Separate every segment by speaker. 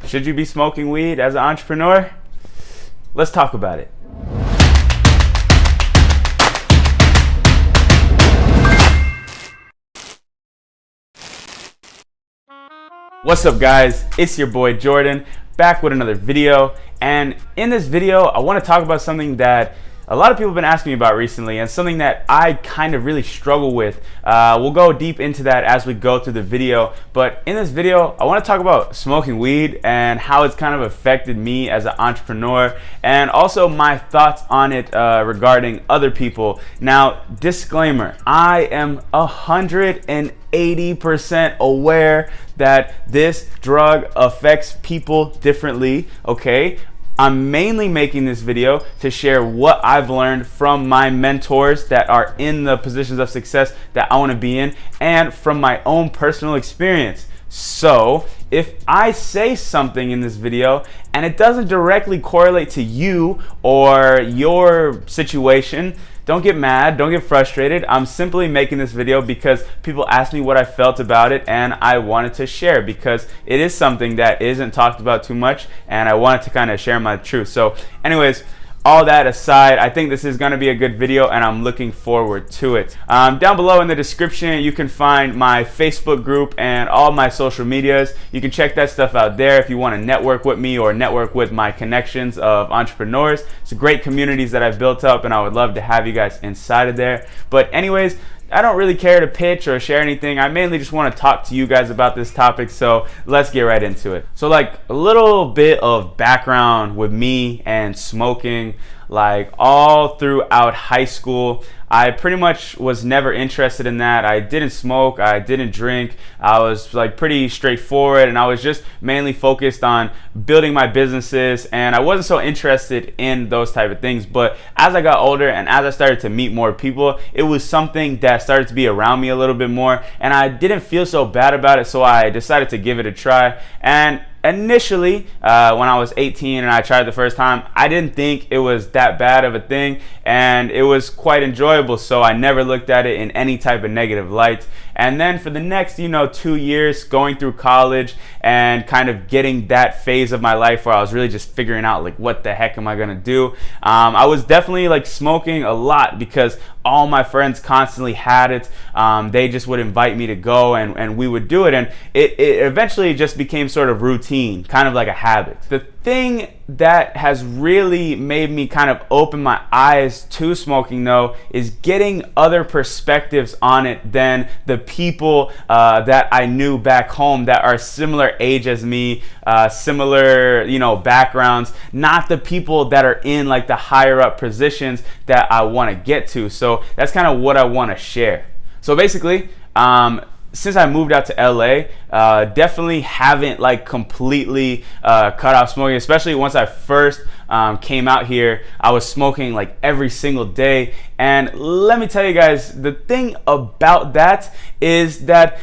Speaker 1: Should you be smoking weed as an entrepreneur? Let's talk about it. What's up guys, it's your boy Jordan, back with another video. And in this video, I want to talk about something that a lot of people have been asking me about recently, and something that I kind of really struggle with. We'll go deep into that as we go through the video, but in this video, I want to talk about smoking weed and how it's kind of affected me as an entrepreneur, and also my thoughts on it regarding other people. Now, disclaimer, I am 180% aware that this drug affects people differently, okay? I'm mainly making this video to share what I've learned from my mentors that are in the positions of success that I want to be in, and from my own personal experience. So if I say something in this video and it doesn't directly correlate to you or your situation, don't get mad, don't get frustrated. I'm simply making this video because people asked me what I felt about it, and I wanted to share because it is something that isn't talked about too much, and I wanted to kind of share my truth. So anyways, all that aside, I think this is going to be a good video and I'm looking forward to it. Down below in the description, you can find my Facebook group and all my social medias. You can check that stuff out there if you want to network with me or network with my connections of entrepreneurs. It's great communities that I've built up, and I would love to have you guys inside of there. But anyways, I don't really care to pitch or share anything. I mainly just want to talk to you guys about this topic, so let's get right into it. So like a little bit of background with me and smoking. Like all throughout high school, I pretty much was never interested in that. I didn't smoke, I didn't drink. I was like pretty straightforward, and I was just mainly focused on building my businesses, and I wasn't so interested in those type of things. But as I got older and as I started to meet more people, it was something that started to be around me a little bit more, and I didn't feel so bad about it, so I decided to give it a try. And initially, when I was 18 and I tried the first time, I didn't think it was that bad of a thing, and it was quite enjoyable, so I never looked at it in any type of negative light. And then for the next 2 years going through college and kind of getting that phase of my life where I was really just figuring out like what the heck am I gonna do, I was definitely like smoking a lot because all my friends constantly had it. They just would invite me to go, and we would do it, and it eventually just became sort of routine, kind of like a habit. The thing that has really made me kind of open my eyes to smoking though is getting other perspectives on it than the people that I knew back home that are similar age as me, similar backgrounds, not the people that are in like the higher up positions that I want to get to. So that's kind of what I want to share. So basically, since I moved out to LA, definitely haven't like completely cut off smoking. Especially once I first came out here, I was smoking like every single day. And let me tell you guys, the thing about that is that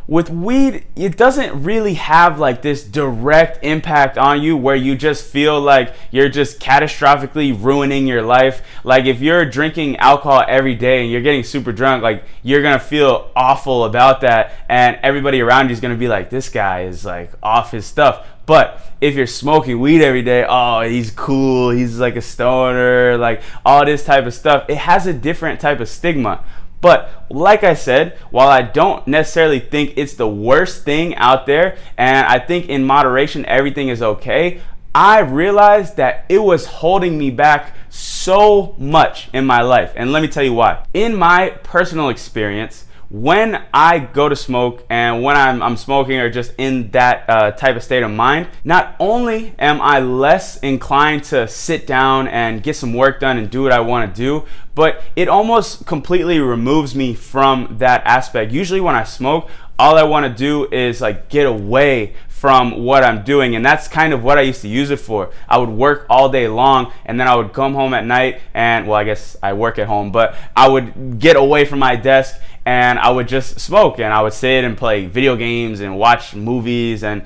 Speaker 1: with weed, it doesn't really have like this direct impact on you where you just feel like you're just catastrophically ruining your life. Like if you're drinking alcohol every day and you're getting super drunk, like you're gonna feel awful about that, and everybody around you is gonna be like, this guy is like off his stuff. But if you're smoking weed every day, oh, he's cool, he's like a stoner, like all this type of stuff, it has a different type of stigma. But like I said, while I don't necessarily think it's the worst thing out there, and I think in moderation everything is okay, I realized that it was holding me back so much in my life. And let me tell you why. In my personal experience, when I go to smoke and when I'm smoking or just in that type of state of mind, not only am I less inclined to sit down and get some work done and do what I want to do, but it almost completely removes me from that aspect. Usually when I smoke, all I want to do is like get away from what I'm doing, and that's kind of what I used to use it for. I would work all day long, and then I would come home at night, and well, I guess I work at home, but I would get away from my desk and I would just smoke, and I would sit and play video games and watch movies and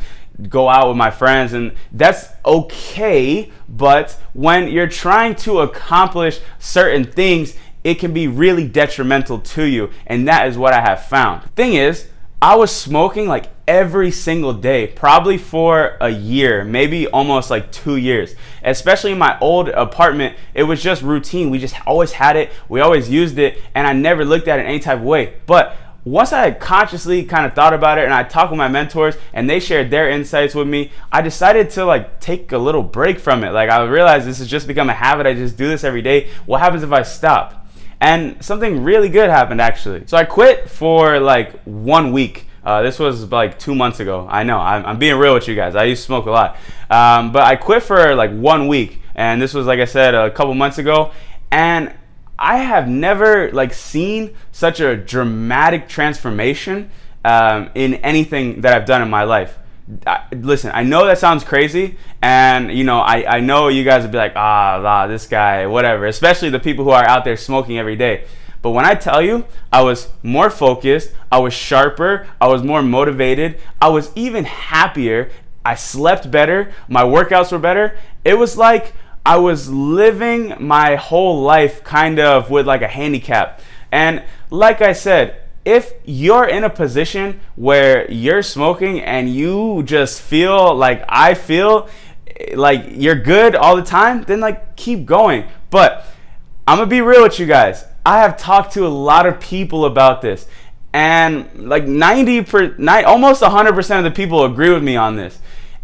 Speaker 1: go out with my friends, and that's okay. But when you're trying to accomplish certain things, it can be really detrimental to you, and that is what I have found. The thing is, I was smoking like every single day, probably for a year, maybe almost like 2 years. Especially in my old apartment, it was just routine. We just always had it, we always used it, and I never looked at it in any type of way. But once I consciously kind of thought about it and I talked with my mentors and they shared their insights with me, I decided to like take a little break from it. Like, I realized this has just become a habit. I just do this every day. What happens if I stop? And something really good happened, actually. So I quit for like 1 week. This was like 2 months ago. I know, I'm being real with you guys. I used to smoke a lot. But I quit for like 1 week. And this was, like I said, a couple months ago. And I have never like seen such a dramatic transformation in anything that I've done in my life. Listen, I know that sounds crazy, and you know, I know you guys would be like, this guy, whatever, especially the people who are out there smoking every day. But when I tell you, I was more focused, I was sharper, I was more motivated, I was even happier, I slept better, my workouts were better. It was like I was living my whole life kind of with like a handicap. And like I said, if you're in a position where you're smoking and you just feel like I feel like you're good all the time, then like keep going. But I'm gonna be real with you guys. I have talked to a lot of people about this, and like almost 100% of the people agree with me on this.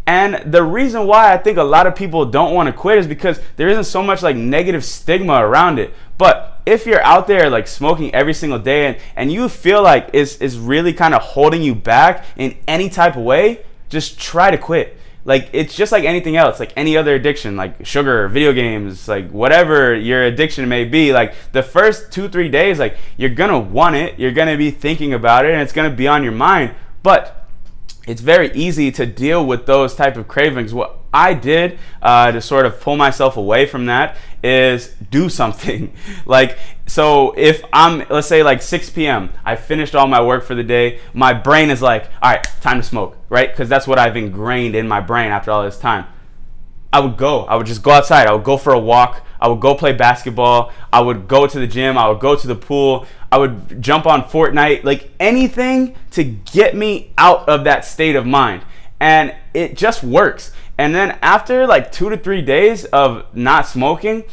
Speaker 1: And the reason why I think a lot of people don't want to quit is because there isn't so much like negative stigma around it. But if you're out there like smoking every single day and you feel like it's really kind of holding you back in any type of way, just try to quit. Like, it's just like anything else, like any other addiction, like sugar, video games, like whatever your addiction may be. Like the first 2-3 days, like you're gonna want it, you're gonna be thinking about it, and it's gonna be on your mind. But it's very easy to deal with those type of cravings. What I did to sort of pull myself away from that is do something. Like, so if let's say like 6 p.m., I finished all my work for the day, my brain is like, all right, time to smoke, right? Because that's what I've ingrained in my brain after all this time. I would just go outside. I would go for a walk. I would go play basketball. I would go to the gym. I would go to the pool. I would jump on Fortnite, like anything to get me out of that state of mind. And it just works. And then after like 2 to 3 days of not smoking,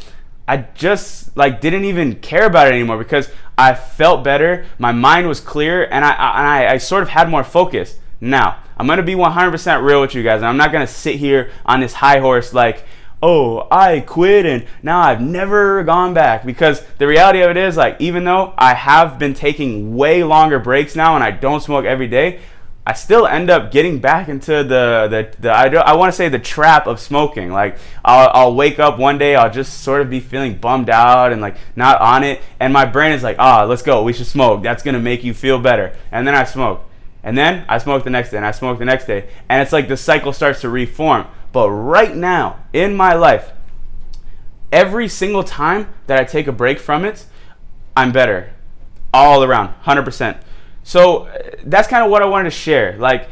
Speaker 1: I just like didn't even care about it anymore because I felt better. My mind was clear, and I sort of had more focus. Now, I'm going to be 100% real with you guys. And I'm not going to sit here on this high horse like, oh, I quit and now I've never gone back. Because the reality of it is, like, even though I have been taking way longer breaks now and I don't smoke every day, I still end up getting back into I want to say the trap of smoking. Like, I'll wake up one day, I'll just sort of be feeling bummed out and like not on it. And my brain is like, let's go, we should smoke. That's going to make you feel better. And then I smoke. And then I smoke the next day, and I smoke the next day. And it's like the cycle starts to reform. But right now, in my life, every single time that I take a break from it, I'm better. All around, 100%. So that's kind of what I wanted to share. Like,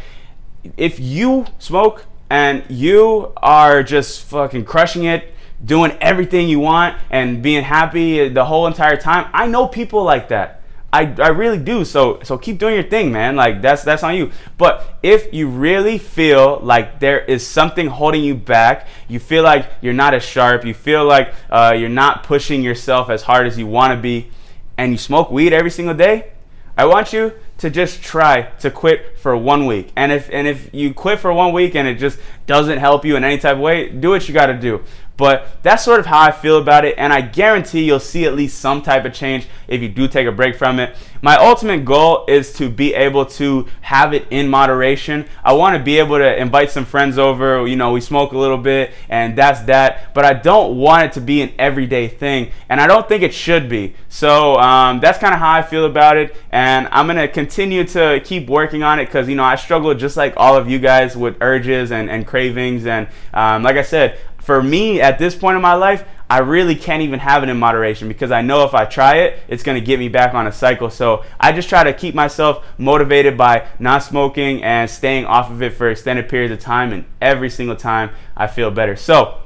Speaker 1: if you smoke and you are just fucking crushing it, doing everything you want, and being happy the whole entire time, I know people like that. I really do. So keep doing your thing, man. Like, that's on you. But if you really feel like there is something holding you back, you feel like you're not as sharp, you feel like you're not pushing yourself as hard as you want to be, and you smoke weed every single day, I want you to just try to quit for 1 week. And if you quit for 1 week and it just doesn't help you in any type of way, do what you got to do. But that's sort of how I feel about it, and I guarantee you'll see at least some type of change if you do take a break from it. My ultimate goal is to be able to have it in moderation. I want to be able to invite some friends over, you know, we smoke a little bit, and that's that. But I don't want it to be an everyday thing, and I don't think it should be. So that's kind of how I feel about it, and I'm going to continue to keep working on it because, you know, I struggle just like all of you guys with urges and cravings. And like I said, for me, at this point in my life, I really can't even have it in moderation because I know if I try it, it's going to get me back on a cycle. So I just try to keep myself motivated by not smoking and staying off of it for extended periods of time, and every single time I feel better. So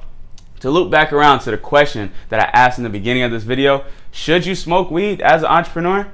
Speaker 1: to loop back around to the question that I asked in the beginning of this video, should you smoke weed as an entrepreneur?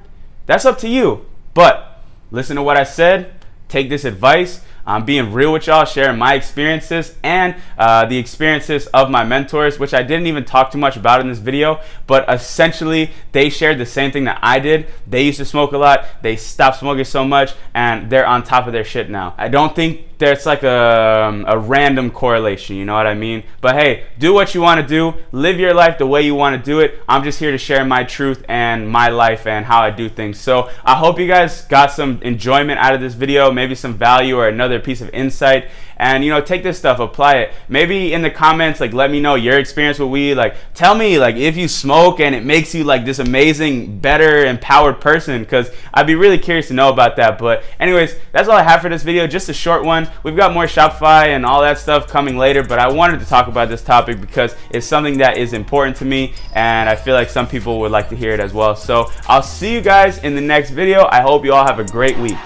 Speaker 1: That's up to you. But listen to what I said. take this advice. I'm being real with y'all, sharing my experiences and the experiences of my mentors, which I didn't even talk too much about in this video, but essentially they shared the same thing that I did. They used to smoke a lot, they stopped smoking so much, and they're on top of their shit now. I don't think there's like a random correlation, you know what I mean? But hey, do what you want to do, live your life the way you want to do it. I'm just here to share my truth and my life and how I do things. So I hope you guys got some enjoyment out of this video, maybe some value or another piece of insight. And take this stuff, apply it. Maybe in the comments, like, let me know your experience with weed. Like, tell me like if you smoke and it makes you like this amazing, better, empowered person, because I'd be really curious to know about that. But anyways, that's all I have for this video, just a short one. We've got more Shopify and all that stuff coming later, but I wanted to talk about this topic because it's something that is important to me, and I feel like some people would like to hear it as well. So I'll see you guys in the next video. I hope you all have a great week.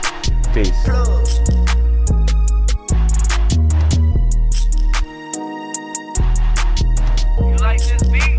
Speaker 1: Peace.
Speaker 2: You like this beat?